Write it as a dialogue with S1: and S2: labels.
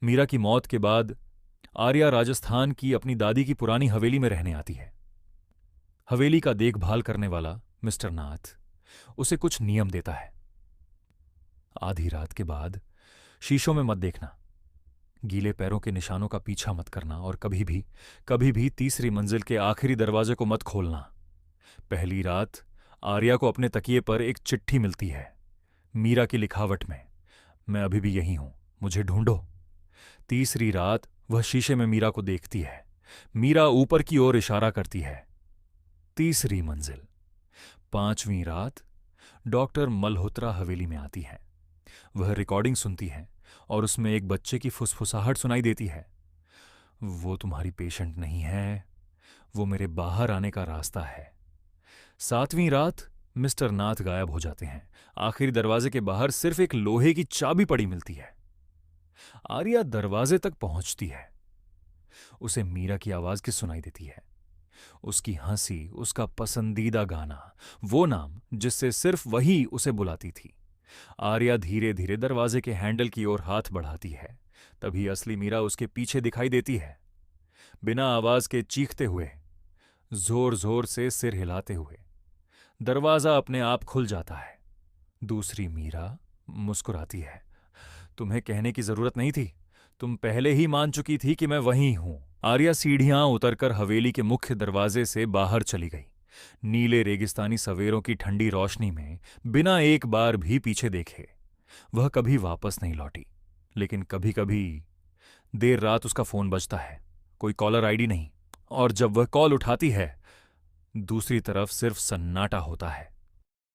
S1: मीरा की मौत के बाद आर्या राजस्थान की अपनी दादी की पुरानी हवेली में रहने आती है। हवेली का देखभाल करने वाला मिस्टर नाथ उसे कुछ नियम देता है। आधी रात के बाद शीशों में मत देखना, गीले पैरों के निशानों का पीछा मत करना और कभी भी तीसरी मंजिल के आखिरी दरवाजे को मत खोलना। पहली रात आर्या को अपने तकिए पर एक चिट्ठी मिलती है, मीरा की लिखावट में, मैं अभी भी यहीं हूं, मुझे ढूंढो। तीसरी रात वह शीशे में मीरा को देखती है। मीरा ऊपर की ओर इशारा करती है, तीसरी मंजिल। पांचवीं रात डॉक्टर मल्होत्रा हवेली में आती हैं। वह रिकॉर्डिंग सुनती हैं और उसमें एक बच्चे की फुसफुसाहट सुनाई देती है, वो तुम्हारी पेशेंट नहीं है, वो मेरे बाहर आने का रास्ता है। सातवीं रात मिस्टर नाथ गायब हो जाते हैं। आखिरी दरवाजे के बाहर सिर्फ एक लोहे की चाबी पड़ी मिलती है। आर्या दरवाजे तक पहुंचती है। उसे मीरा की आवाज की सुनाई देती है, उसकी हंसी, उसका पसंदीदा गाना, वो नाम जिससे सिर्फ वही उसे बुलाती थी। आर्या धीरे धीरे दरवाजे के हैंडल की ओर हाथ बढ़ाती है। तभी असली मीरा उसके पीछे दिखाई देती है, बिना आवाज के चीखते हुए, जोर जोर से सिर हिलाते हुए। दरवाजा अपने आप खुल जाता है। दूसरी मीरा मुस्कुराती है, तुम्हें कहने की जरूरत नहीं थी, तुम पहले ही मान चुकी थी कि मैं वहीं हूं। आर्या सीढ़ियां उतरकर हवेली के मुख्य दरवाजे से बाहर चली गई। नीले रेगिस्तानी सवेरों की ठंडी रोशनी में बिना एक बार भी पीछे देखे वह कभी वापस नहीं लौटी। लेकिन कभी कभी देर रात उसका फोन बजता है, कोई कॉलर आईडी नहीं, और जब वह कॉल उठाती है दूसरी तरफ सिर्फ सन्नाटा होता है।